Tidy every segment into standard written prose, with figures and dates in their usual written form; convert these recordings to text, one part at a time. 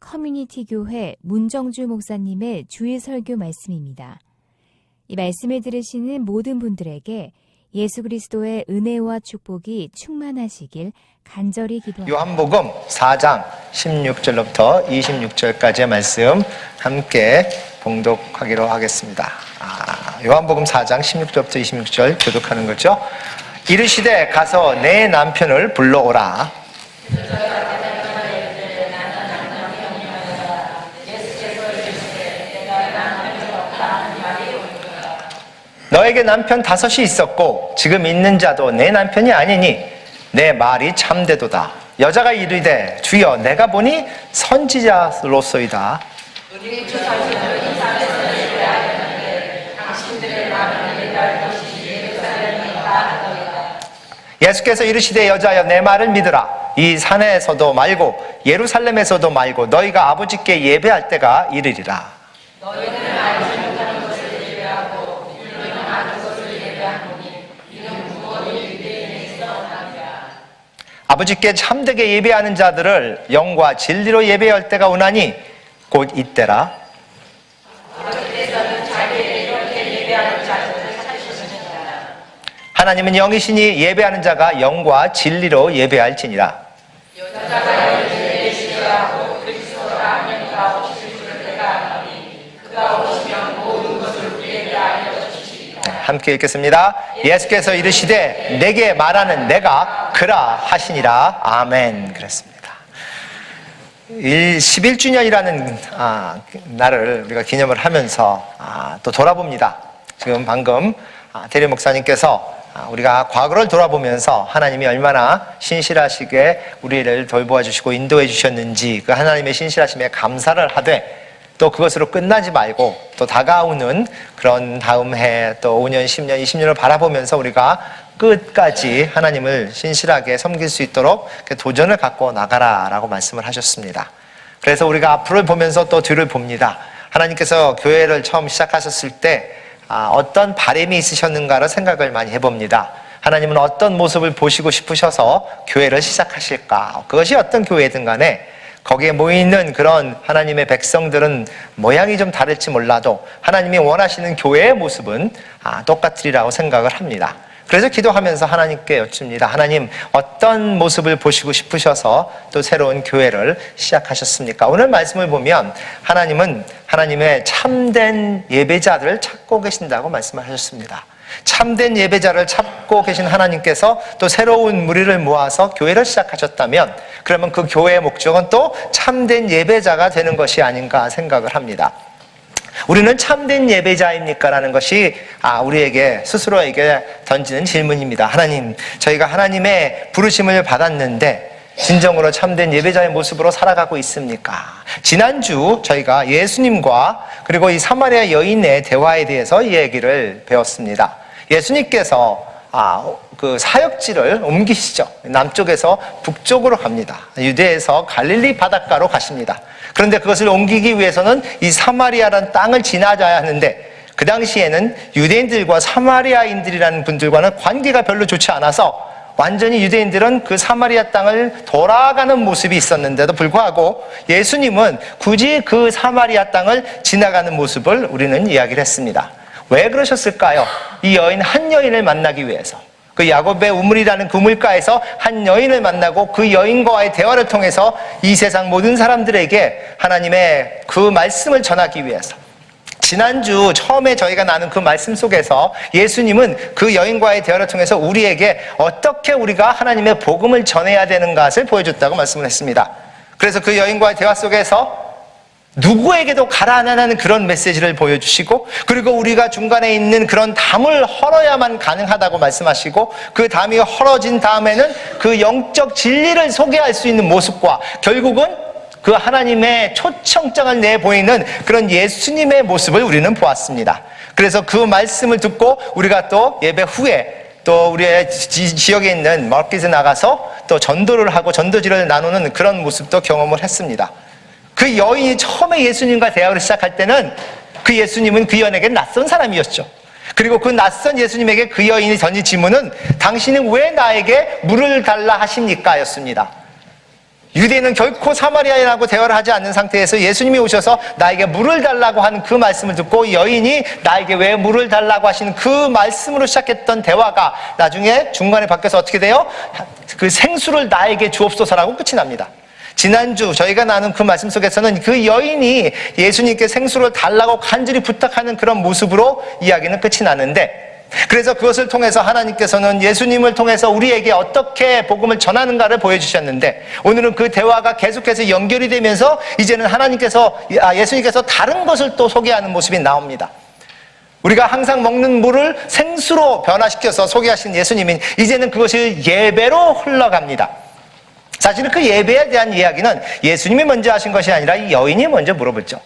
커뮤니티 교회 문정주 목사님의 주일 설교 말씀입니다. 이 말씀을 들으시는 모든 분들에게 예수 그리스도의 은혜와 축복이 충만하시길 간절히 기도합니다. 요한복음 4장 16절로부터 26절까지의 말씀 함께 봉독하기로 하겠습니다. 요한복음 4장 16절부터 26절 교독하는 거죠. 이르시되 가서 내 남편을 불러오라. 너에게 남편 5이 있었고 지금 있는 자도 내 남편이 아니니 내 말이 참되도다. 여자가 이르되 주여 내가 보니 선지자로소이다. 예수께서 이르시되 여자여 내 말을 믿으라. 이 산에서도 말고 예루살렘에서도 말고 너희가 아버지께 예배할 때가 이르리라. 아버지께 참되게 예배하는 자들을 영과 진리로 예배할 때가 오나니 곧 이때라. 하나님은 영이시니 예배하는 자가 영과 진리로 예배할지니라. 함께 읽겠습니다. 예수께서 이르시되 내게 말하는 내가 그라 하시니라. 아멘. 그랬습니다. 11주년이라는 날을 우리가 기념을 하면서 또 돌아봅니다. 지금 방금 대리 목사님께서 우리가 과거를 돌아보면서 하나님이 얼마나 신실하시게 우리를 돌보아 주시고 인도해 주셨는지 그 하나님의 신실하심에 감사를 하되 또 그것으로 끝나지 말고 또 다가오는 그런 다음 해 또 5년, 10년, 20년을 바라보면서 우리가 끝까지 하나님을 신실하게 섬길 수 있도록 도전을 갖고 나가라라고 말씀을 하셨습니다. 그래서 우리가 앞으로를 보면서 또 뒤를 봅니다. 하나님께서 교회를 처음 시작하셨을 때 어떤 바람이 있으셨는가를 생각을 많이 해봅니다. 하나님은 어떤 모습을 보시고 싶으셔서 교회를 시작하실까? 그것이 어떤 교회든 간에 거기에 모여있는 그런 하나님의 백성들은 모양이 좀 다를지 몰라도 하나님이 원하시는 교회의 모습은 똑같으리라고 생각을 합니다. 그래서 기도하면서 하나님께 여쭙니다. 하나님 어떤 모습을 보시고 싶으셔서 또 새로운 교회를 시작하셨습니까? 오늘 말씀을 보면 하나님은 하나님의 참된 예배자들을 찾고 계신다고 말씀을 하셨습니다. 참된 예배자를 찾고 계신 하나님께서 또 새로운 무리를 모아서 교회를 시작하셨다면 그러면 그 교회의 목적은 또 참된 예배자가 되는 것이 아닌가 생각을 합니다. 우리는 참된 예배자입니까? 라는 것이 우리에게 스스로에게 던지는 질문입니다. 하나님, 저희가 하나님의 부르심을 받았는데 진정으로 참된 예배자의 모습으로 살아가고 있습니까? 지난주 저희가 예수님과 그리고 이 사마리아 여인의 대화에 대해서 이 얘기를 배웠습니다. 예수님께서 그 사역지를 옮기시죠. 남쪽에서 북쪽으로 갑니다. 유대에서 갈릴리 바닷가로 가십니다. 그런데 그것을 옮기기 위해서는 이 사마리아라는 땅을 지나자야 하는데 그 당시에는 유대인들과 사마리아인들이라는 분들과는 관계가 별로 좋지 않아서 완전히 유대인들은 그 사마리아 땅을 돌아가는 모습이 있었는데도 불구하고 예수님은 굳이 그 사마리아 땅을 지나가는 모습을 우리는 이야기를 했습니다. 왜 그러셨을까요? 이 여인 한 여인을 만나기 위해서 그 야곱의 우물이라는 그 우물가에서 한 여인을 만나고 그 여인과의 대화를 통해서 이 세상 모든 사람들에게 하나님의 그 말씀을 전하기 위해서 지난주 처음에 저희가 나눈 그 말씀 속에서 예수님은 그 여인과의 대화를 통해서 우리에게 어떻게 우리가 하나님의 복음을 전해야 되는 것을 보여줬다고 말씀을 했습니다. 그래서 그 여인과의 대화 속에서 누구에게도 가라앉는 그런 메시지를 보여주시고 그리고 우리가 중간에 있는 그런 담을 헐어야만 가능하다고 말씀하시고 그 담이 헐어진 다음에는 그 영적 진리를 소개할 수 있는 모습과 결국은 그 하나님의 초청장을 내보이는 그런 예수님의 모습을 우리는 보았습니다. 그래서 그 말씀을 듣고 우리가 또 예배 후에 또 우리의 지역에 있는 마켓에 나가서 또 전도를 하고 전도지를 나누는 그런 모습도 경험을 했습니다. 그 여인이 처음에 예수님과 대화를 시작할 때는 그 예수님은 그 여인에게 낯선 사람이었죠. 그리고 그 낯선 예수님에게 그 여인이 던진 질문은 당신은 왜 나에게 물을 달라 하십니까? 였습니다. 유대인은 결코 사마리아인하고 대화를 하지 않는 상태에서 예수님이 오셔서 나에게 물을 달라고 하는 그 말씀을 듣고 여인이 나에게 왜 물을 달라고 하시는 그 말씀으로 시작했던 대화가 나중에 중간에 바뀌어서 어떻게 돼요? 그 생수를 나에게 주옵소서라고 끝이 납니다. 지난주 저희가 나눈 그 말씀 속에서는 그 여인이 예수님께 생수를 달라고 간절히 부탁하는 그런 모습으로 이야기는 끝이 나는데, 그래서 그것을 통해서 하나님께서는 예수님을 통해서 우리에게 어떻게 복음을 전하는가를 보여주셨는데, 오늘은 그 대화가 계속해서 연결이 되면서 이제는 예수님께서 다른 것을 또 소개하는 모습이 나옵니다. 우리가 항상 먹는 물을 생수로 변화시켜서 소개하신 예수님은 이제는 그것이 예배로 흘러갑니다. 사실은 그 예배에 대한 이야기는 예수님이 먼저 하신 것이 아니라 이 여인이 먼저 물어보죠.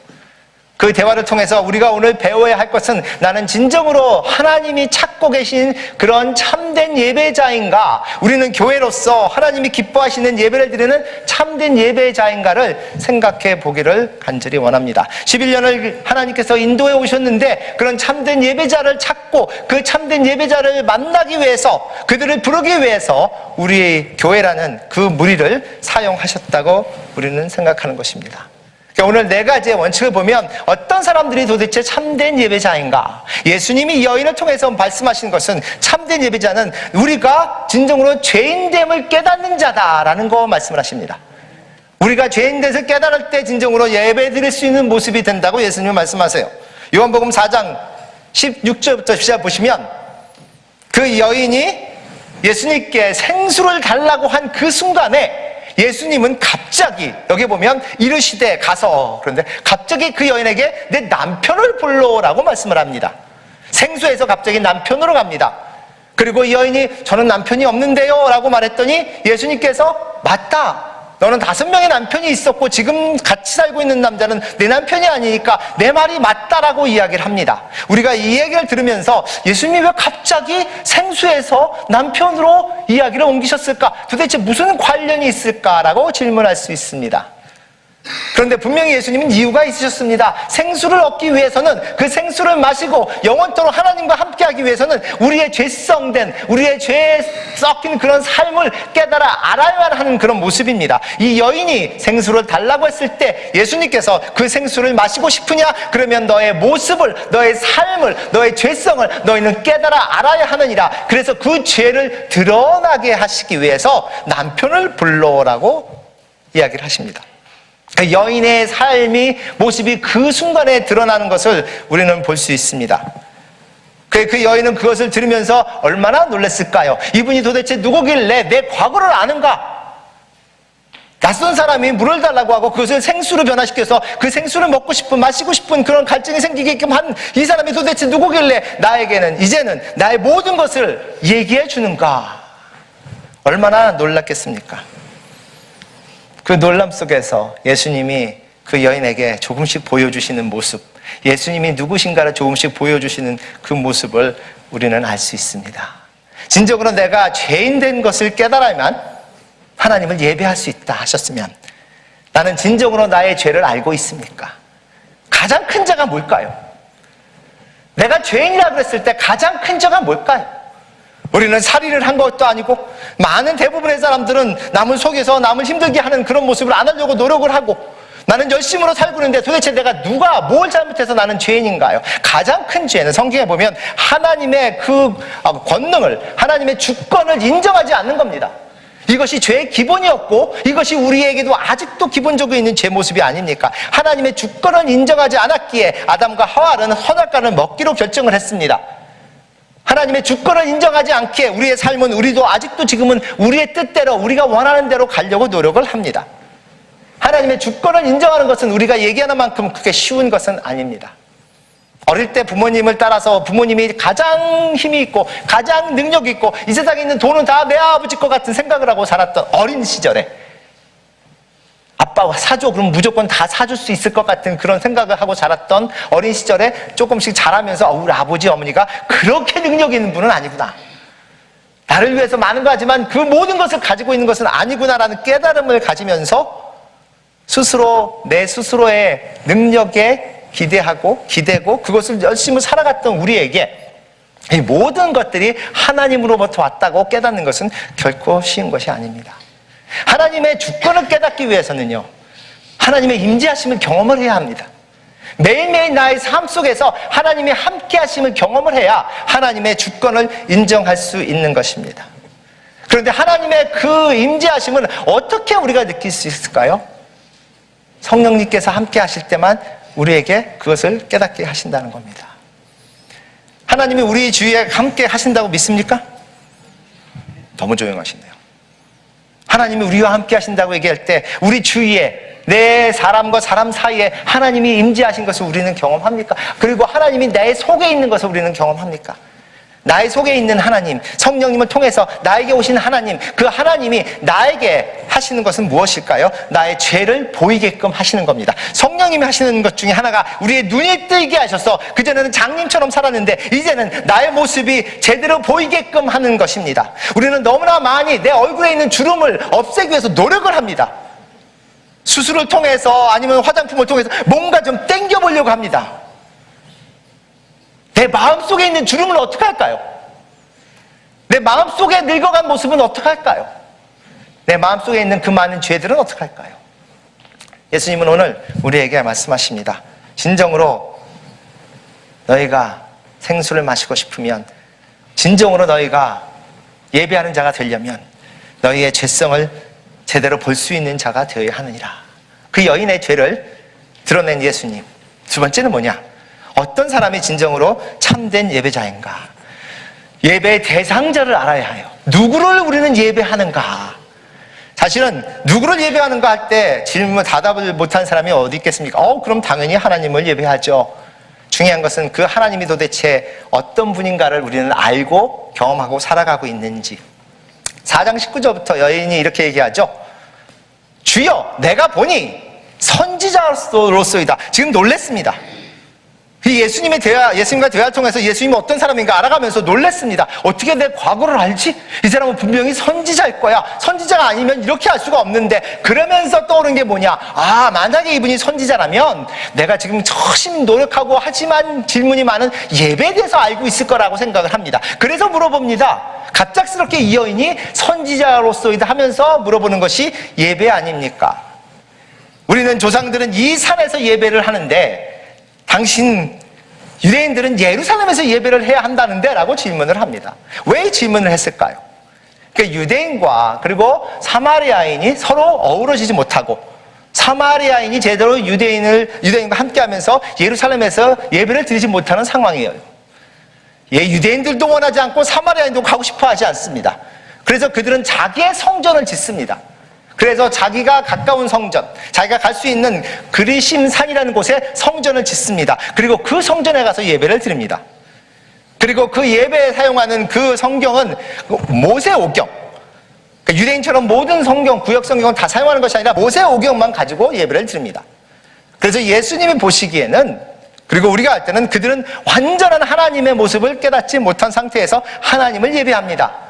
그 대화를 통해서 우리가 오늘 배워야 할 것은, 나는 진정으로 하나님이 찾고 계신 그런 참된 예배자인가, 우리는 교회로서 하나님이 기뻐하시는 예배를 드리는 참된 예배자인가를 생각해 보기를 간절히 원합니다. 11년을 하나님께서 인도해 오셨는데 그런 참된 예배자를 찾고 그 참된 예배자를 만나기 위해서, 그들을 부르기 위해서 우리 교회라는 그 무리를 사용하셨다고 우리는 생각하는 것입니다. 오늘 네 가지의 원칙을 보면 어떤 사람들이 도대체 참된 예배자인가? 예수님이 여인을 통해서 말씀하신 것은, 참된 예배자는 우리가 진정으로 죄인됨을 깨닫는 자다라는 거 말씀을 하십니다. 우리가 죄인됨을 깨달을 때 진정으로 예배 드릴 수 있는 모습이 된다고 예수님은 말씀하세요. 요한복음 4장 16절부터 시작 보시면, 그 여인이 예수님께 생수를 달라고 한 그 순간에 예수님은 갑자기, 여기 보면 이르시되 가서, 그런데 갑자기 그 여인에게 내 남편을 불러라고 말씀을 합니다. 생수에서 갑자기 남편으로 갑니다. 그리고 이 여인이 저는 남편이 없는데요 라고 말했더니 예수님께서 맞다, 너는 5명의 남편이 있었고 지금 같이 살고 있는 남자는 내 남편이 아니니까 내 말이 맞다라고 이야기를 합니다. 우리가 이 얘기를 들으면서 예수님이 왜 갑자기 생수에서 남편으로 이야기를 옮기셨을까? 도대체 무슨 관련이 있을까라고 질문할 수 있습니다. 그런데 분명히 예수님은 이유가 있으셨습니다. 생수를 얻기 위해서는, 그 생수를 마시고 영원토록 하나님과 함께하기 위해서는 우리의 죄성된, 우리의 죄에 섞인 그런 삶을 깨달아 알아야 하는 그런 모습입니다. 이 여인이 생수를 달라고 했을 때 예수님께서 그 생수를 마시고 싶으냐? 그러면 너의 모습을, 너의 삶을, 너의 죄성을 너희는 깨달아 알아야 하느니라. 그래서 그 죄를 드러나게 하시기 위해서 남편을 불러라고 이야기를 하십니다. 여인의 삶이, 모습이 그 순간에 드러나는 것을 우리는 볼 수 있습니다. 그 여인은 그것을 들으면서 얼마나 놀랐을까요? 이분이 도대체 누구길래 내 과거를 아는가? 낯선 사람이 물을 달라고 하고 그것을 생수로 변화시켜서 그 생수를 먹고 싶은, 마시고 싶은 그런 갈증이 생기게끔 한 이 사람이 도대체 누구길래 나에게는 이제는 나의 모든 것을 얘기해 주는가? 얼마나 놀랐겠습니까? 그 놀람 속에서 예수님이 그 여인에게 조금씩 보여주시는 모습, 예수님이 누구신가를 조금씩 보여주시는 그 모습을 우리는 알 수 있습니다. 진정으로 내가 죄인 된 것을 깨달으면 하나님을 예배할 수 있다 하셨으면, 나는 진정으로 나의 죄를 알고 있습니까? 가장 큰 죄가 뭘까요? 내가 죄인이라 그랬을 때 가장 큰 죄가 뭘까요? 우리는 살인을 한 것도 아니고, 많은 대부분의 사람들은 남을 속여서 남을 힘들게 하는 그런 모습을 안 하려고 노력을 하고, 나는 열심으로 살고 있는데 도대체 내가 누가 뭘 잘못해서 나는 죄인인가요? 가장 큰 죄는 성경에 보면 하나님의 그 권능을, 하나님의 주권을 인정하지 않는 겁니다. 이것이 죄의 기본이었고 이것이 우리에게도 아직도 기본적으로 있는 죄 모습이 아닙니까? 하나님의 주권을 인정하지 않았기에 아담과 하와는 선악과를 먹기로 결정을 했습니다. 하나님의 주권을 인정하지 않기에 우리의 삶은, 우리도 아직도 지금은 우리의 뜻대로, 우리가 원하는 대로 가려고 노력을 합니다. 하나님의 주권을 인정하는 것은 우리가 얘기하는 만큼 그렇게 쉬운 것은 아닙니다. 어릴 때 부모님을 따라서 부모님이 가장 힘이 있고 가장 능력이 있고 이 세상에 있는 돈은 다 내 아버지 것 같은 생각을 하고 살았던 어린 시절에, 아빠가 사줘 그럼 무조건 다 사줄 수 있을 것 같은 그런 생각을 하고 자랐던 어린 시절에 조금씩 자라면서 우리 아버지 어머니가 그렇게 능력이 있는 분은 아니구나, 나를 위해서 많은 거 하지만 그 모든 것을 가지고 있는 것은 아니구나라는 깨달음을 가지면서 스스로, 내 스스로의 능력에 기대고 그것을 열심히 살아갔던 우리에게 이 모든 것들이 하나님으로부터 왔다고 깨닫는 것은 결코 쉬운 것이 아닙니다. 하나님의 주권을 깨닫기 위해서는요, 하나님의 임재하심을 경험을 해야 합니다. 매일매일 나의 삶 속에서 하나님이 함께 하심을 경험을 해야 하나님의 주권을 인정할 수 있는 것입니다. 그런데 하나님의 그 임재하심을 어떻게 우리가 느낄 수 있을까요? 성령님께서 함께 하실 때만 우리에게 그것을 깨닫게 하신다는 겁니다. 하나님이 우리 주위에 함께 하신다고 믿습니까? 너무 조용하시네요. 하나님이 우리와 함께 하신다고 얘기할 때 우리 주위에 내 사람과 사람 사이에 하나님이 임재하신 것을 우리는 경험합니까? 그리고 하나님이 내 속에 있는 것을 우리는 경험합니까? 나의 속에 있는 하나님, 성령님을 통해서 나에게 오신 하나님, 그 하나님이 나에게 하시는 것은 무엇일까요? 나의 죄를 보이게끔 하시는 겁니다. 성령님이 하시는 것 중에 하나가 우리의 눈이 뜨게 하셔서 그전에는 장님처럼 살았는데 이제는 나의 모습이 제대로 보이게끔 하는 것입니다. 우리는 너무나 많이 내 얼굴에 있는 주름을 없애기 위해서 노력을 합니다. 수술을 통해서 아니면 화장품을 통해서 뭔가 좀 땡겨보려고 합니다. 내 마음속에 있는 주름을 어떻게 할까요? 내 마음속에 늙어간 모습은 어떻게 할까요? 내 마음속에 있는 그 많은 죄들은 어떻게 할까요? 예수님은 오늘 우리에게 말씀하십니다. 진정으로 너희가 생수를 마시고 싶으면, 진정으로 너희가 예배하는 자가 되려면 너희의 죄성을 제대로 볼 수 있는 자가 되어야 하느니라. 그 여인의 죄를 드러낸 예수님. 두 번째는 뭐냐? 어떤 사람이 진정으로 참된 예배자인가? 예배의 대상자를 알아야 해요. 누구를 우리는 예배하는가? 사실은 누구를 예배하는가 할 때 질문 답을 못한 사람이 어디 있겠습니까? 그럼 당연히 하나님을 예배하죠. 중요한 것은 그 하나님이 도대체 어떤 분인가를 우리는 알고 경험하고 살아가고 있는지. 4장 19절부터 여인이 이렇게 얘기하죠. 주여, 내가 보니 선지자로서이다. 지금 놀랬습니다. 예수님과 대화를 통해서 예수님이 어떤 사람인가 알아가면서 놀랬습니다. 어떻게 내 과거를 알지? 이 사람은 분명히 선지자일 거야. 선지자가 아니면 이렇게 할 수가 없는데, 그러면서 떠오른 게 뭐냐? 만약에 이분이 선지자라면 내가 지금 열심히 노력하고 하지만 질문이 많은 예배에 대해서 알고 있을 거라고 생각을 합니다. 그래서 물어봅니다. 갑작스럽게 이 여인이 선지자로서이다 하면서 물어보는 것이 예배 아닙니까? 우리는 조상들은 이 산에서 예배를 하는데 당신 유대인들은 예루살렘에서 예배를 해야 한다는데 라고 질문을 합니다. 왜 질문을 했을까요? 그러니까 유대인과 그리고 사마리아인이 서로 어우러지지 못하고, 사마리아인이 제대로 유대인과 함께 하면서 예루살렘에서 예배를 드리지 못하는 상황이에요. 유대인들도 원하지 않고 사마리아인도 가고 싶어 하지 않습니다. 그래서 그들은 자기의 성전을 짓습니다. 그래서 자기가 가까운 성전, 자기가 갈 수 있는 그리심산이라는 곳에 성전을 짓습니다. 그리고 그 성전에 가서 예배를 드립니다. 그리고 그 예배에 사용하는 그 성경은 모세오경, 그러니까 유대인처럼 모든 성경, 구약 성경은 다 사용하는 것이 아니라 모세오경만 가지고 예배를 드립니다. 그래서 예수님이 보시기에는, 그리고 우리가 할 때는 그들은 완전한 하나님의 모습을 깨닫지 못한 상태에서 하나님을 예배합니다.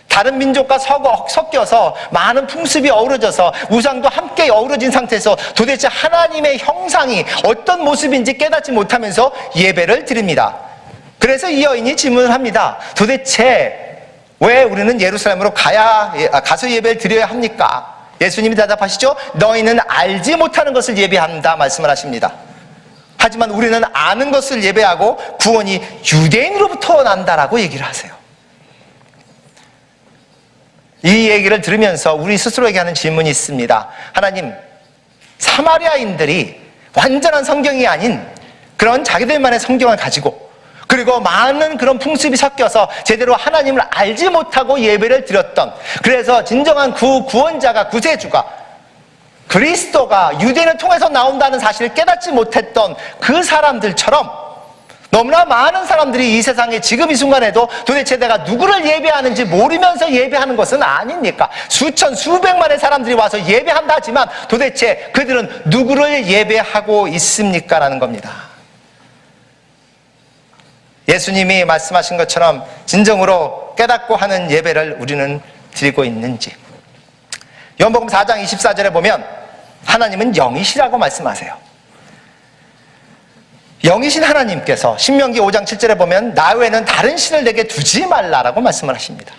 다른 민족과 섞여서 많은 풍습이 어우러져서 우상도 함께 어우러진 상태에서 도대체 하나님의 형상이 어떤 모습인지 깨닫지 못하면서 예배를 드립니다. 그래서 이 여인이 질문을 합니다. 도대체 왜 우리는 예루살렘으로 가서 예배를 드려야 합니까? 예수님이 대답하시죠. 너희는 알지 못하는 것을 예배한다 말씀을 하십니다. 하지만 우리는 아는 것을 예배하고 구원이 유대인으로부터 난다라고 얘기를 하세요. 이 얘기를 들으면서 우리 스스로에게 하는 질문이 있습니다. 하나님, 사마리아인들이 완전한 성경이 아닌 그런 자기들만의 성경을 가지고, 그리고 많은 그런 풍습이 섞여서 제대로 하나님을 알지 못하고 예배를 드렸던, 그래서 진정한 구원자가, 구세주가, 그리스도가 유대인을 통해서 나온다는 사실을 깨닫지 못했던 그 사람들처럼 너무나 많은 사람들이 이 세상에 지금 이 순간에도 도대체 내가 누구를 예배하는지 모르면서 예배하는 것은 아닙니까? 수천, 수백만의 사람들이 와서 예배한다 하지만 도대체 그들은 누구를 예배하고 있습니까? 라는 겁니다. 예수님이 말씀하신 것처럼 진정으로 깨닫고 하는 예배를 우리는 드리고 있는지. 요한복음 4장 24절에 보면 하나님은 영이시라고 말씀하세요. 영이신 하나님께서 신명기 5장 7절에 보면 나 외에는 다른 신을 내게 두지 말라라고 말씀을 하십니다.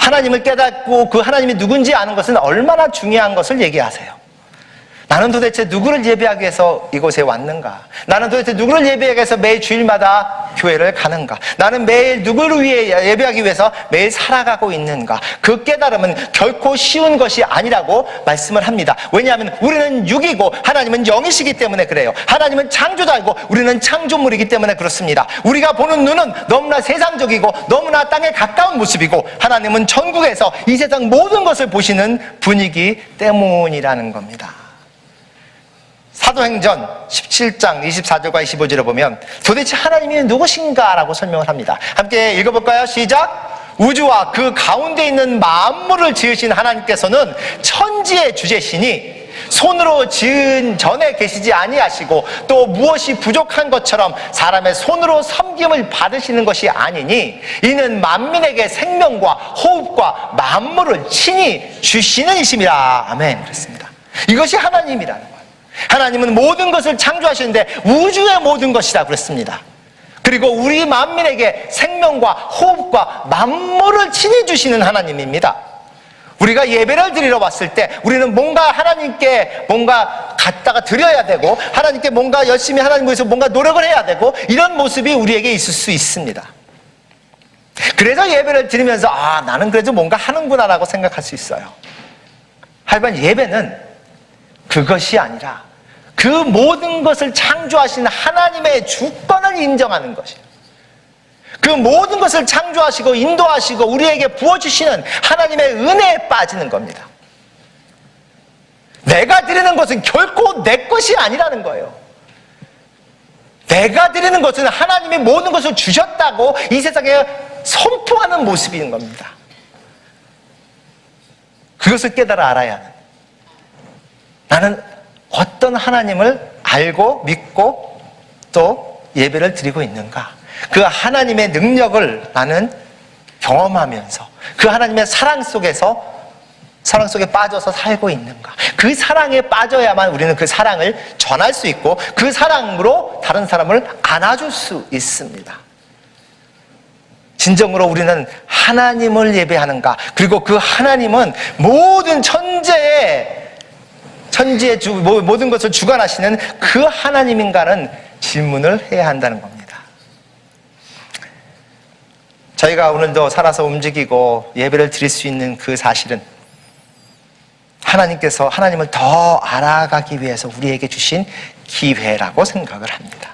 하나님을 깨닫고 그 하나님이 누군지 아는 것은 얼마나 중요한 것을 얘기하세요. 나는 도대체 누구를 예배하기 위해서 이곳에 왔는가? 나는 도대체 누구를 예배하기 위해서 매일 주일마다 교회를 가는가? 나는 매일 누구를 위해 예배하기 위해서 매일 살아가고 있는가? 그 깨달음은 결코 쉬운 것이 아니라고 말씀을 합니다. 왜냐하면 우리는 육이고 하나님은 영이시기 때문에 그래요. 하나님은 창조자이고 우리는 창조물이기 때문에 그렇습니다. 우리가 보는 눈은 너무나 세상적이고 너무나 땅에 가까운 모습이고 하나님은 천국에서 이 세상 모든 것을 보시는 분이기 때문이라는 겁니다. 사도행전 17장 24절과 25절을 보면 도대체 하나님이 누구신가? 라고 설명을 합니다. 함께 읽어볼까요? 시작! 우주와 그 가운데 있는 만물을 지으신 하나님께서는 천지의 주제시니 손으로 지은 전에 계시지 아니하시고 또 무엇이 부족한 것처럼 사람의 손으로 섬김을 받으시는 것이 아니니 이는 만민에게 생명과 호흡과 만물을 친히 주시는 이심이라. 아멘. 그렇습니다. 이것이 하나님이라는 거예요. 하나님은 모든 것을 창조하시는데 우주의 모든 것이라 그랬습니다. 그리고 우리 만민에게 생명과 호흡과 만물을 친히 주시는 하나님입니다. 우리가 예배를 드리러 왔을 때 우리는 뭔가 하나님께 뭔가 갖다가 드려야 되고 하나님께 뭔가 열심히 하나님 위해서 뭔가 노력을 해야 되고 이런 모습이 우리에게 있을 수 있습니다. 그래서 예배를 드리면서 나는 그래도 뭔가 하는구나 라고 생각할 수 있어요. 하지만 예배는 그것이 아니라 그 모든 것을 창조하신 하나님의 주권을 인정하는 것이에요. 그 모든 것을 창조하시고 인도하시고 우리에게 부어주시는 하나님의 은혜에 빠지는 겁니다. 내가 드리는 것은 결코 내 것이 아니라는 거예요. 내가 드리는 것은 하나님이 모든 것을 주셨다고 이 세상에 선포하는 모습인 겁니다. 그것을 깨달아 알아야 하는, 나는 어떤 하나님을 알고 믿고 또 예배를 드리고 있는가? 그 하나님의 능력을 나는 경험하면서 그 하나님의 사랑 속에 빠져서 살고 있는가? 그 사랑에 빠져야만 우리는 그 사랑을 전할 수 있고 그 사랑으로 다른 사람을 안아줄 수 있습니다. 진정으로 우리는 하나님을 예배하는가? 그리고 그 하나님은 모든 천지의 모든 것을 주관하시는 그 하나님인가는 질문을 해야 한다는 겁니다. 저희가 오늘도 살아서 움직이고 예배를 드릴 수 있는 그 사실은 하나님께서 하나님을 더 알아가기 위해서 우리에게 주신 기회라고 생각을 합니다.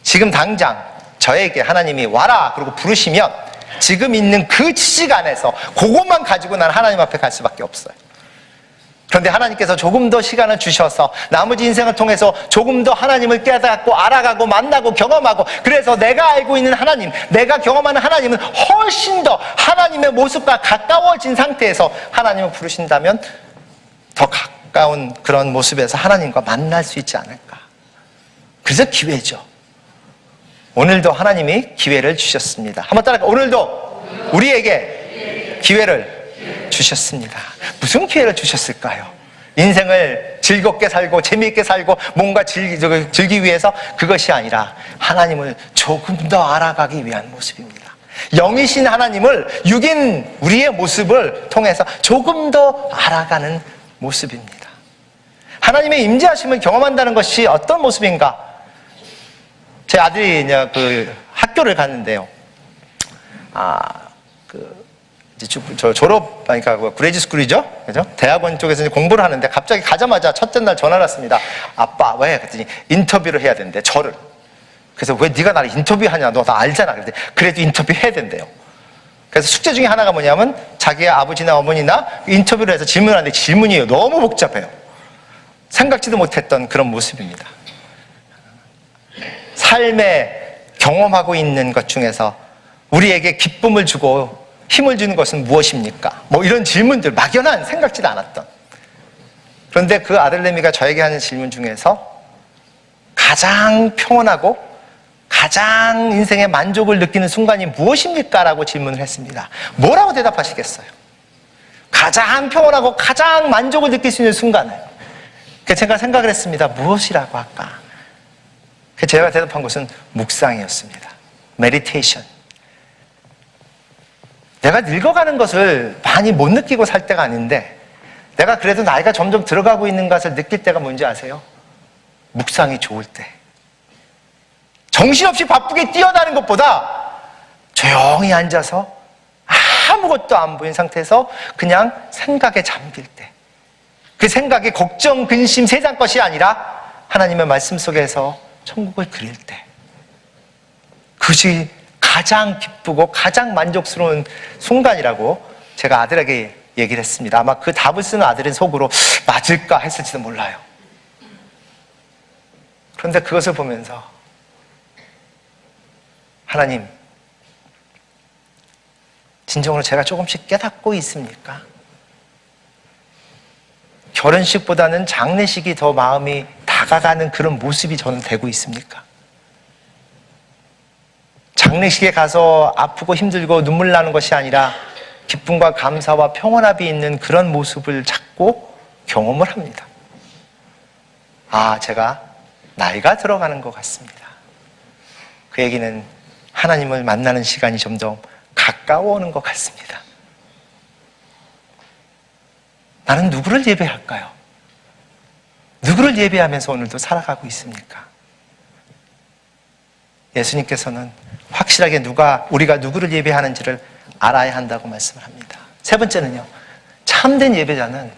지금 당장 저에게 하나님이 와라 그러고 부르시면 지금 있는 그 시간에서 그것만 가지고 난 하나님 앞에 갈 수밖에 없어요. 그런데 하나님께서 조금 더 시간을 주셔서 나머지 인생을 통해서 조금 더 하나님을 깨닫고 알아가고 만나고 경험하고, 그래서 내가 알고 있는 하나님, 내가 경험하는 하나님은 훨씬 더 하나님의 모습과 가까워진 상태에서 하나님을 부르신다면 더 가까운 그런 모습에서 하나님과 만날 수 있지 않을까. 그래서 기회죠. 오늘도 하나님이 기회를 주셨습니다. 한번 따라할까요? 오늘도 우리에게 기회를 주셨습니다. 무슨 기회를 주셨을까요? 인생을 즐겁게 살고 재미있게 살고 뭔가 즐기기 위해서, 그것이 아니라 하나님을 조금 더 알아가기 위한 모습입니다. 영이신 하나님을 육인 우리의 모습을 통해서 조금 더 알아가는 모습입니다. 하나님의 임재하심을 경험한다는 것이 어떤 모습인가? 제 아들이 그 학교를 갔는데요. 저 졸업, 그러니까 그레이지 스쿨이죠? 그죠? 대학원 쪽에서 이제 공부를 하는데 갑자기 가자마자 첫째 날 전화를 왔습니다. 아빠, 왜? 그랬더니 인터뷰를 해야 된대, 저를. 그래서 왜 네가 나를 인터뷰하냐? 너 나 알잖아. 그랬더니 그래도 인터뷰 해야 된대요. 그래서 숙제 중에 하나가 뭐냐면 자기의 아버지나 어머니나 인터뷰를 해서 질문하는데 질문이 너무 복잡해요. 생각지도 못했던 그런 모습입니다. 삶에 경험하고 있는 것 중에서 우리에게 기쁨을 주고 힘을 주는 것은 무엇입니까? 뭐 이런 질문들, 막연한, 생각지도 않았던. 그런데 그 아들내미가 저에게 하는 질문 중에서 가장 평온하고 가장 인생의 만족을 느끼는 순간이 무엇입니까? 라고 질문을 했습니다. 뭐라고 대답하시겠어요? 가장 평온하고 가장 만족을 느낄 수 있는 순간을. 그래서 제가 생각을 했습니다. 무엇이라고 할까? 그래서 제가 대답한 것은 묵상이었습니다. 메디테이션. 내가 늙어가는 것을 많이 못 느끼고 살 때가 아닌데 내가 그래도 나이가 점점 들어가고 있는 것을 느낄 때가 뭔지 아세요? 묵상이 좋을 때. 정신없이 바쁘게 뛰어다니는 것보다 조용히 앉아서 아무것도 안 보인 상태에서 그냥 생각에 잠길 때, 그 생각에 걱정, 근심, 세상 것이 아니라 하나님의 말씀 속에서 천국을 그릴 때, 그것이 가장 기쁘고 가장 만족스러운 순간이라고 제가 아들에게 얘기를 했습니다. 아마 그 답을 쓰는 아들은 속으로 맞을까 했을지도 몰라요. 그런데 그것을 보면서 하나님, 진정으로 제가 조금씩 깨닫고 있습니까? 결혼식보다는 장례식이 더 마음이 다가가는 그런 모습이 저는 되고 있습니까? 장례식에 가서 아프고 힘들고 눈물 나는 것이 아니라 기쁨과 감사와 평온함이 있는 그런 모습을 찾고 경험을 합니다. 아, 제가 나이가 들어가는 것 같습니다. 그 얘기는 하나님을 만나는 시간이 점점 가까워오는 것 같습니다. 나는 누구를 예배할까요? 누구를 예배하면서 오늘도 살아가고 있습니까? 예수님께서는 확실하게 우리가 누구를 예배하는지를 알아야 한다고 말씀을 합니다. 세 번째는요, 참된 예배자는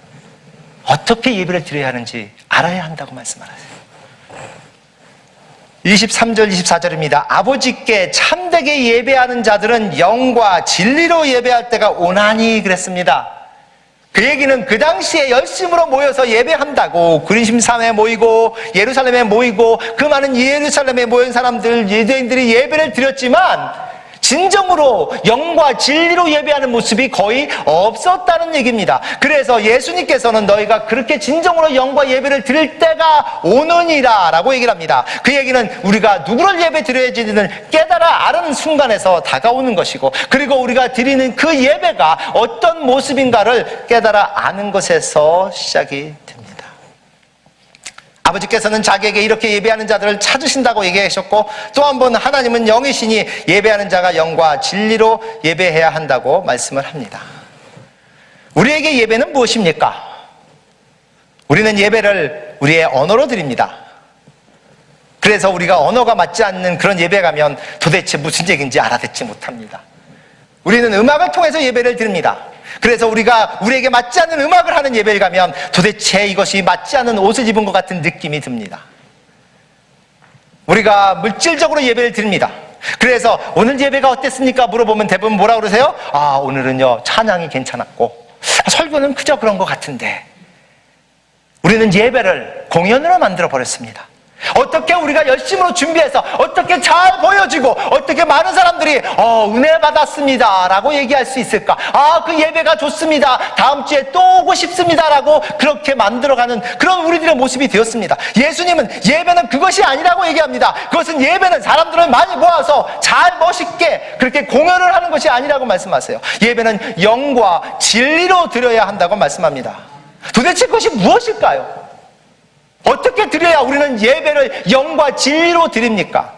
어떻게 예배를 드려야 하는지 알아야 한다고 말씀하세요. 23절, 24절입니다. 아버지께 참되게 예배하는 자들은 영과 진리로 예배할 때가 오나니 그랬습니다. 그 얘기는 그 당시에 열심으로 모여서 예배한다고, 그리심산에 모이고 예루살렘에 모이고 그 많은 예루살렘에 모인 사람들, 유대인들이 예배를 드렸지만 진정으로 영과 진리로 예배하는 모습이 거의 없었다는 얘기입니다. 그래서 예수님께서는 너희가 그렇게 진정으로 영과 예배를 드릴 때가 오느니라 라고 얘기를 합니다. 그 얘기는 우리가 누구를 예배 드려야지는 깨달아 아는 순간에서 다가오는 것이고, 그리고 우리가 드리는 그 예배가 어떤 모습인가를 깨달아 아는 것에서 시작이 됩니다. 아버지께서는 자기에게 이렇게 예배하는 자들을 찾으신다고 얘기하셨고, 또 한 번 하나님은 영이시니 예배하는 자가 영과 진리로 예배해야 한다고 말씀을 합니다. 우리에게 예배는 무엇입니까? 우리는 예배를 우리의 언어로 드립니다. 그래서 우리가 언어가 맞지 않는 그런 예배 가면 도대체 무슨 얘기인지 알아듣지 못합니다. 우리는 음악을 통해서 예배를 드립니다. 그래서 우리에게 맞지 않는 음악을 하는 예배를 가면 도대체 이것이 맞지 않는 옷을 입은 것 같은 느낌이 듭니다. 우리가 물질적으로 예배를 드립니다. 그래서 오늘 예배가 어땠습니까? 물어보면 대부분 뭐라 그러세요? 아, 오늘은요 찬양이 괜찮았고 설교는 그저 그런 것 같은데. 우리는 예배를 공연으로 만들어 버렸습니다. 어떻게 우리가 열심으로 준비해서 어떻게 잘 보여지고 어떻게 많은 사람들이 은혜 받았습니다 라고 얘기할 수 있을까? 아, 그 예배가 좋습니다, 다음 주에 또 오고 싶습니다 라고 그렇게 만들어가는 그런 우리들의 모습이 되었습니다. 예수님은 예배는 그것이 아니라고 얘기합니다. 그것은 예배는 사람들을 많이 모아서 잘 멋있게 그렇게 공연을 하는 것이 아니라고 말씀하세요. 예배는 영과 진리로 드려야 한다고 말씀합니다. 도대체 그것이 무엇일까요? 어떻게 드려야 우리는 예배를 영과 진리로 드립니까?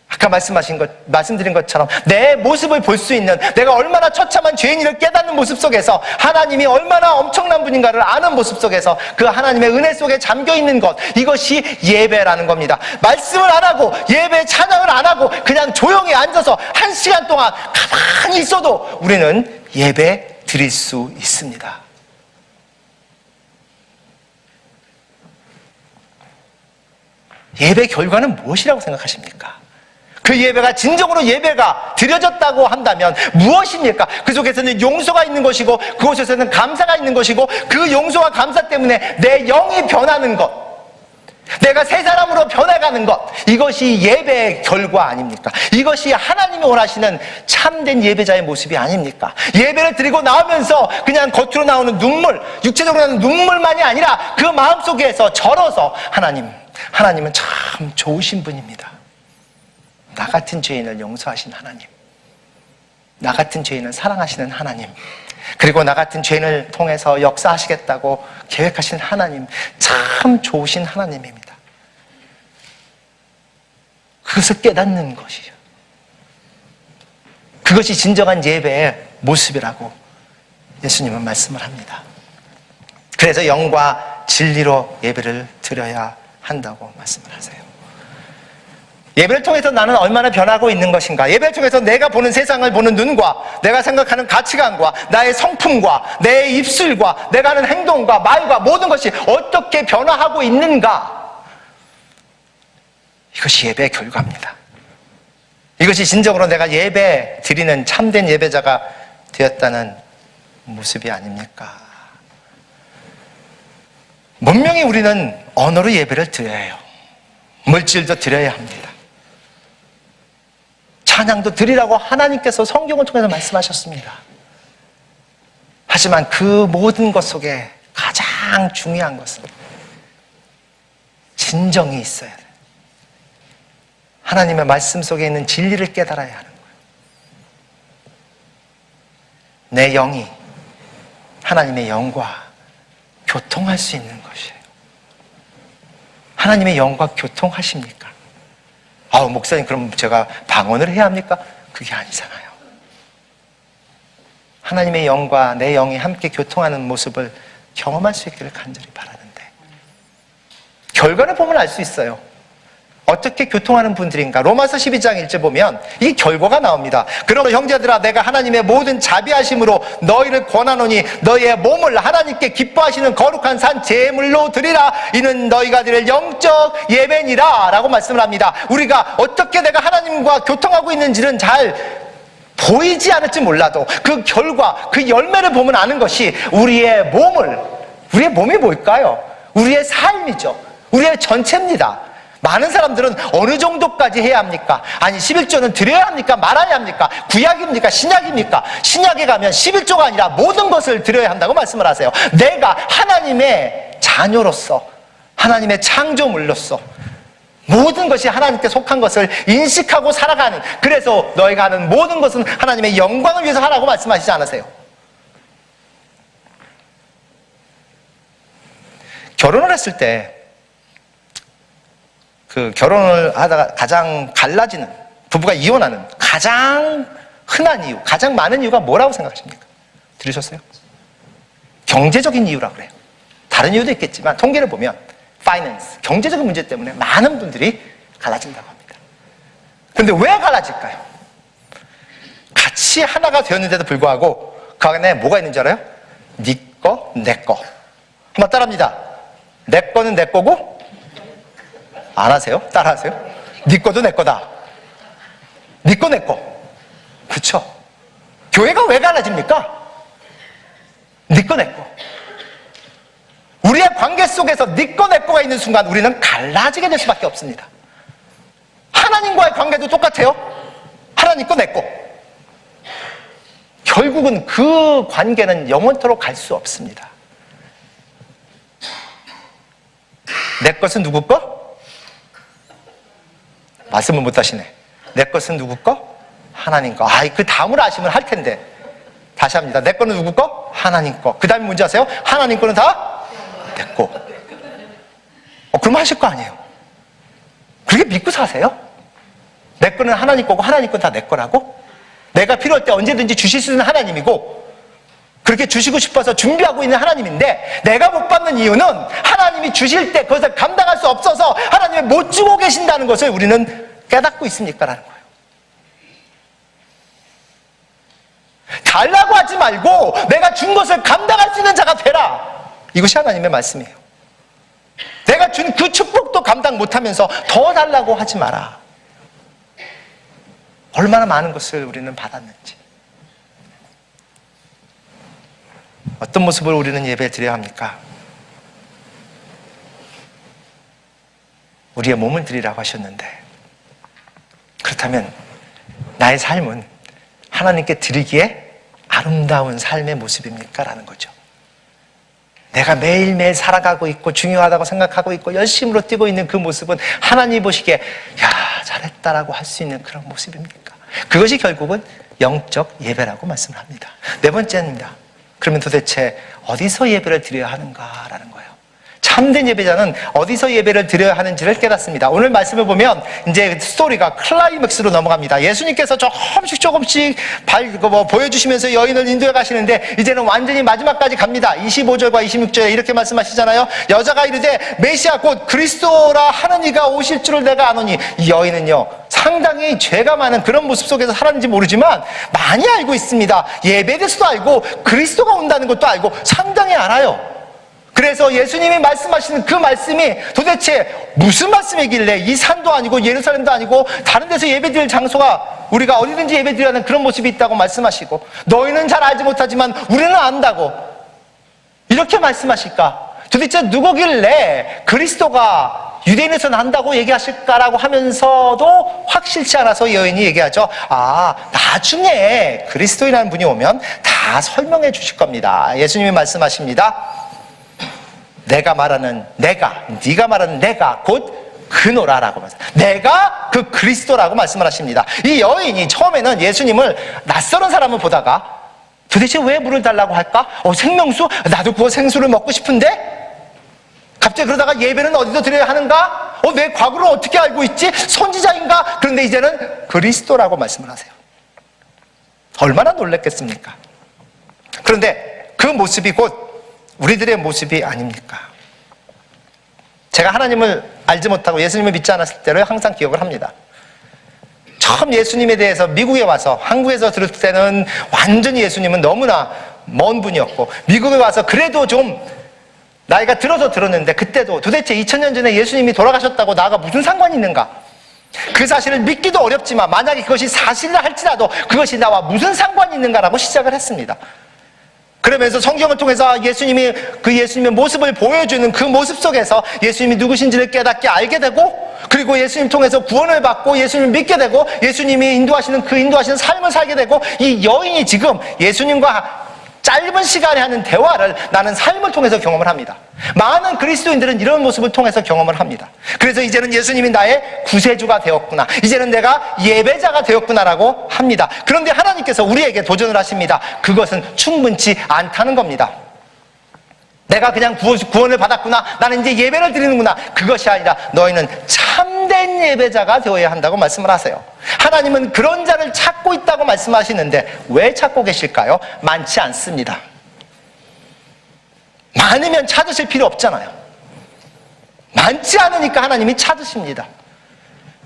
아까 말씀드린 것처럼 내 모습을 볼 수 있는, 내가 얼마나 처참한 죄인을 깨닫는 모습 속에서 하나님이 얼마나 엄청난 분인가를 아는 모습 속에서 그 하나님의 은혜 속에 잠겨있는 것, 이것이 예배라는 겁니다. 말씀을 안 하고 예배 찬양을 안 하고 그냥 조용히 앉아서 1시간 동안 가만히 있어도 우리는 예배 드릴 수 있습니다. 예배 결과는 무엇이라고 생각하십니까? 그 예배가 진정으로 예배가 드려졌다고 한다면 무엇입니까? 그 속에서는 용서가 있는 것이고 그곳에서는 감사가 있는 것이고, 그 용서와 감사 때문에 내 영이 변하는 것, 내가 새 사람으로 변해가는 것, 이것이 예배의 결과 아닙니까? 이것이 하나님이 원하시는 참된 예배자의 모습이 아닙니까? 예배를 드리고 나오면서 그냥 겉으로 나오는 눈물, 육체적으로 나오는 눈물만이 아니라 그 마음속에서 절어서 하나님은 참 좋으신 분입니다. 나 같은 죄인을 용서하신 하나님, 나 같은 죄인을 사랑하시는 하나님, 그리고 나 같은 죄인을 통해서 역사하시겠다고 계획하신 하나님, 참 좋으신 하나님입니다. 그것을 깨닫는 것이죠. 그것이 진정한 예배의 모습이라고 예수님은 말씀을 합니다. 그래서 영과 진리로 예배를 드려야 한다고 말씀을 하세요. 예배를 통해서 나는 얼마나 변하고 있는 것인가? 예배를 통해서 내가 보는 세상을 보는 눈과 내가 생각하는 가치관과 나의 성품과 내 입술과 내가 하는 행동과 말과 모든 것이 어떻게 변화하고 있는가? 이것이 예배의 결과입니다. 이것이 진정으로 내가 예배 드리는 참된 예배자가 되었다는 모습이 아닙니까? 분명히 우리는 언어로 예배를 드려야 해요. 물질도 드려야 합니다. 찬양도 드리라고 하나님께서 성경을 통해서 말씀하셨습니다. 하지만 그 모든 것 속에 가장 중요한 것은 진정이 있어야 돼요. 하나님의 말씀 속에 있는 진리를 깨달아야 하는 거예요. 내 영이 하나님의 영과 교통할 수 있는 것이에요. 하나님의 영과 교통하십니까? 목사님, 그럼 제가 방언을 해야 합니까? 그게 아니잖아요. 하나님의 영과 내 영이 함께 교통하는 모습을 경험할 수 있기를 간절히 바라는데, 결과를 보면 알 수 있어요. 어떻게 교통하는 분들인가? 로마서 12장 1절 보면 이 결과가 나옵니다. 그러므로 형제들아, 내가 하나님의 모든 자비하심으로 너희를 권하노니 너희의 몸을 하나님께 기뻐하시는 거룩한 산 제물로 드리라. 이는 너희가 드릴 영적 예배니라 라고 말씀을 합니다. 우리가 어떻게 내가 하나님과 교통하고 있는지는 잘 보이지 않을지 몰라도 그 결과, 그 열매를 보면 아는 것이 우리의 몸이 뭘까요? 우리의 삶이죠. 우리의 전체입니다. 많은 사람들은 어느 정도까지 해야 합니까? 아니, 11조는 드려야 합니까? 말아야 합니까? 구약입니까? 신약입니까? 신약에 가면 11조가 아니라 모든 것을 드려야 한다고 말씀을 하세요. 내가 하나님의 자녀로서, 하나님의 창조물로서 모든 것이 하나님께 속한 것을 인식하고 살아가는, 그래서 너희가 하는 모든 것은 하나님의 영광을 위해서 하라고 말씀하시지 않으세요? 결혼을 했을 때 그 결혼을 하다가 가장 갈라지는, 부부가 이혼하는 가장 흔한 이유, 가장 많은 이유가 뭐라고 생각하십니까? 들으셨어요? 경제적인 이유라고 그래요. 다른 이유도 있겠지만 통계를 보면 파이낸스, 경제적인 문제 때문에 많은 분들이 갈라진다고 합니다. 그런데 왜 갈라질까요? 같이 하나가 되었는데도 불구하고 그 안에 뭐가 있는 줄 알아요? 네 거, 내 거. 한번 따라합니다. 내 거는 내 거고, 안 하세요? 따라 하세요? 네 거도 내 거다. 네 거, 내 거. 그쵸? 교회가 왜 갈라집니까? 네 거, 내 거. 우리의 관계 속에서 네 거, 내 거가 있는 순간 우리는 갈라지게 될 수밖에 없습니다. 하나님과의 관계도 똑같아요. 하나님 거, 내 거. 결국은 그 관계는 영원토록 갈 수 없습니다. 내 것은 누구 거? 말씀을 못 하시네. 내 것은 누구 거? 하나님 거. 그 다음으로 아시면 할 텐데. 다시 합니다. 내 거는 누구 거? 하나님 거. 그 다음에 뭔지 아세요? 하나님 거는 다 내 거. 그럼 하실 거 아니에요. 그렇게 믿고 사세요? 내 거는 하나님 거고 하나님 건 다 내 거라고? 내가 필요할 때 언제든지 주실 수 있는 하나님이고, 그렇게 주시고 싶어서 준비하고 있는 하나님인데, 내가 못 받는 이유는 하나님이 주실 때 그것을 감당할 수 없어서 하나님이 못 주고 계신다는 것을 우리는 깨닫고 있습니까? 라는 거예요. 달라고 하지 말고 내가 준 것을 감당할 수 있는 자가 되라. 이것이 하나님의 말씀이에요. 내가 준 그 축복도 감당 못하면서 더 달라고 하지 마라. 얼마나 많은 것을 우리는 받았는지. 어떤 모습을 우리는 예배 드려야 합니까? 우리의 몸을 드리라고 하셨는데, 그렇다면 나의 삶은 하나님께 드리기에 아름다운 삶의 모습입니까? 라는 거죠. 내가 매일매일 살아가고 있고 중요하다고 생각하고 있고 열심으로 뛰고 있는 그 모습은 하나님이 보시기에 야, 잘했다라고 할 수 있는 그런 모습입니까? 그것이 결국은 영적 예배라고 말씀을 합니다. 네 번째입니다. 그러면 도대체 어디서 예배를 드려야 하는가라는 거예요. 참된 예배자는 어디서 예배를 드려야 하는지를 깨닫습니다. 오늘 말씀을 보면 이제 스토리가 클라이맥스로 넘어갑니다. 예수님께서 조금씩 보여주시면서 여인을 인도해 가시는데 이제는 완전히 마지막까지 갑니다. 25절과 26절에 이렇게 말씀하시잖아요. 여자가 이르되 메시아 곧 그리스도라 하는 이가 오실 줄을 내가 아노니. 이 여인은요 상당히 죄가 많은 그런 모습 속에서 살았는지 모르지만 많이 알고 있습니다. 예배에서도 알고 그리스도가 온다는 것도 알고 상당히 알아요. 그래서 예수님이 말씀하시는 그 말씀이 도대체 무슨 말씀이길래 이 산도 아니고 예루살렘도 아니고 다른 데서 예배드릴 장소가 우리가 어디든지 예배드리라는 그런 모습이 있다고 말씀하시고 너희는 잘 알지 못하지만 우리는 안다고 이렇게 말씀하실까? 도대체 누구길래 그리스도가 유대인에서 난다고 얘기하실까라고 하면서도 확실치 않아서 여인이 얘기하죠. 나중에 그리스도인이라는 분이 오면 다 설명해 주실 겁니다. 예수님이 말씀하십니다. 네가 말하는 내가 곧 그노라라고 말씀합니다. 내가 그 그리스도라고 말씀을 하십니다. 이 여인이 처음에는 예수님을 낯설은 사람을 보다가 도대체 왜 물을 달라고 할까? 생명수? 나도 그거 생수를 먹고 싶은데? 갑자기 그러다가 예배는 어디서 드려야 하는가? 내 과거를 어떻게 알고 있지? 선지자인가? 그런데 이제는 그리스도라고 말씀을 하세요. 얼마나 놀랐겠습니까? 그런데 그 모습이 곧 우리들의 모습이 아닙니까? 제가 하나님을 알지 못하고 예수님을 믿지 않았을 때를 항상 기억을 합니다. 처음 예수님에 대해서 미국에 와서 한국에서 들을 때는 완전히 예수님은 너무나 먼 분이었고 미국에 와서 그래도 좀 나이가 들어서 들었는데 그때도 도대체 2000년 전에 예수님이 돌아가셨다고 나가 무슨 상관이 있는가? 그 사실을 믿기도 어렵지만 만약에 그것이 사실이라 할지라도 그것이 나와 무슨 상관이 있는가라고 시작을 했습니다. 그러면서 성경을 통해서 예수님의 모습을 보여주는 그 모습 속에서 예수님이 누구신지를 깨닫게 알게 되고 그리고 예수님 통해서 구원을 받고 예수님을 믿게 되고 예수님이 인도하시는 삶을 살게 되고 이 여인이 지금 예수님과 짧은 시간에 하는 대화를 나는 삶을 통해서 경험을 합니다. 많은 그리스도인들은 이런 모습을 통해서 경험을 합니다. 그래서 이제는 예수님이 나의 구세주가 되었구나. 이제는 내가 예배자가 되었구나라고 합니다. 그런데 하나님께서 우리에게 도전을 하십니다. 그것은 충분치 않다는 겁니다. 내가 그냥 구원을 받았구나. 나는 이제 예배를 드리는구나. 그것이 아니라 너희는 참된 예배자가 되어야 한다고 말씀을 하세요. 하나님은 그런 자를 찾고 있다고 말씀하시는데 왜 찾고 계실까요? 많지 않습니다. 많으면 찾으실 필요 없잖아요. 많지 않으니까 하나님이 찾으십니다.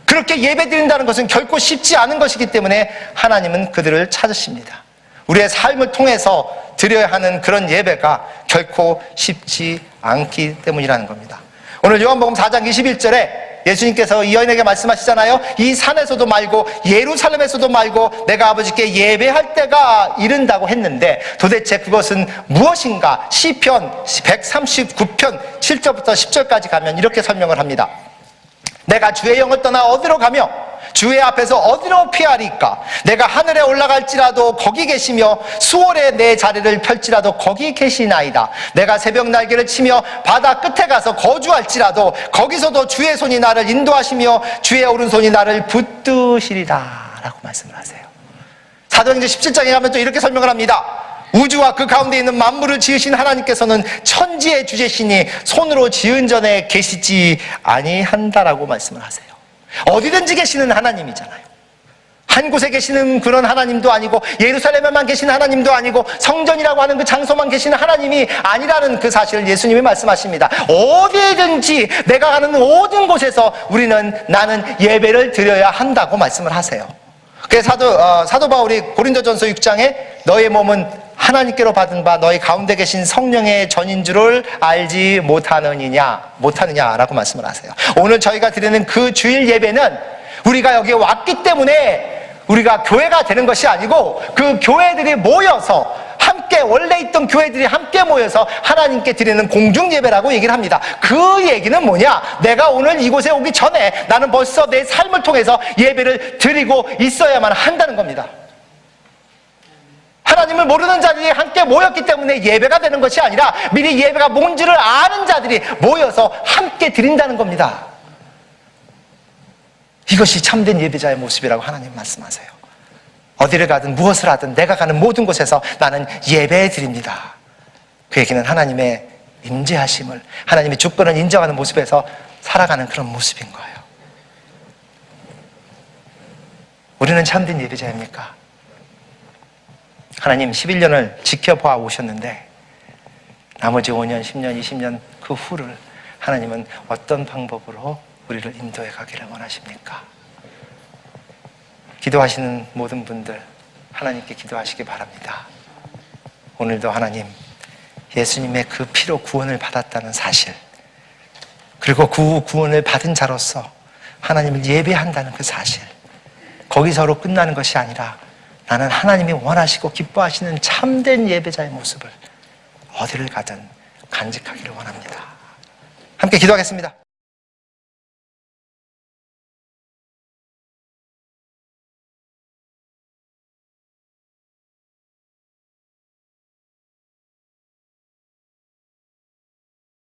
그렇게 예배 드린다는 것은 결코 쉽지 않은 것이기 때문에 하나님은 그들을 찾으십니다. 우리의 삶을 통해서 드려야 하는 그런 예배가 결코 쉽지 않기 때문이라는 겁니다. 오늘 요한복음 4장 21절에 예수님께서 이 여인에게 말씀하시잖아요. 이 산에서도 말고 예루살렘에서도 말고 내가 아버지께 예배할 때가 이른다고 했는데 도대체 그것은 무엇인가? 시편 139편 7절부터 10절까지 가면 이렇게 설명을 합니다. 내가 주의 영을 떠나 어디로 가며 주의 앞에서 어디로 피하리까? 내가 하늘에 올라갈지라도 거기 계시며 수월에 내 자리를 펼지라도 거기 계시나이다. 내가 새벽 날개를 치며 바다 끝에 가서 거주할지라도 거기서도 주의 손이 나를 인도하시며 주의 오른손이 나를 붙드시리라 라고 말씀을 하세요. 사도행전 17장에 가면 또 이렇게 설명을 합니다. 우주와 그 가운데 있는 만물을 지으신 하나님께서는 천지의 주제시니 손으로 지은 전에 계시지 아니한다라고 말씀을 하세요. 어디든지 계시는 하나님이잖아요. 한 곳에 계시는 그런 하나님도 아니고 예루살렘에만 계시는 하나님도 아니고 성전이라고 하는 그 장소만 계시는 하나님이 아니라는 그 사실을 예수님이 말씀하십니다. 어디든지 내가 가는 모든 곳에서 나는 예배를 드려야 한다고 말씀을 하세요. 그래서 사도 바울이 고린도전서 6장에 너의 몸은 하나님께로 받은 바 너희 가운데 계신 성령의 전인 줄을 알지 못하느냐라고 말씀을 하세요. 오늘 저희가 드리는 그 주일 예배는 우리가 여기에 왔기 때문에 우리가 교회가 되는 것이 아니고 그 교회들이 모여서 함께 원래 있던 교회들이 함께 모여서 하나님께 드리는 공중 예배라고 얘기를 합니다. 그 얘기는 뭐냐? 내가 오늘 이곳에 오기 전에 나는 벌써 내 삶을 통해서 예배를 드리고 있어야만 한다는 겁니다. 하나님을 모르는 자들이 함께 모였기 때문에 예배가 되는 것이 아니라 미리 예배가 뭔지를 아는 자들이 모여서 함께 드린다는 겁니다. 이것이 참된 예배자의 모습이라고 하나님 말씀하세요. 어디를 가든 무엇을 하든 내가 가는 모든 곳에서 나는 예배 드립니다. 그 얘기는 하나님의 임재하심을, 하나님의 주권을 인정하는 모습에서 살아가는 그런 모습인 거예요. 우리는 참된 예배자입니까? 하나님 11년을 지켜봐 오셨는데 나머지 5년, 10년, 20년 그 후를 하나님은 어떤 방법으로 우리를 인도해 가기를 원하십니까? 기도하시는 모든 분들 하나님께 기도하시기 바랍니다. 오늘도 하나님, 예수님의 그 피로 구원을 받았다는 사실, 그리고 그 구원을 받은 자로서 하나님을 예배한다는 그 사실, 거기서로 끝나는 것이 아니라 나는 하나님이 원하시고 기뻐하시는 참된 예배자의 모습을 어디를 가든 간직하기를 원합니다. 함께 기도하겠습니다.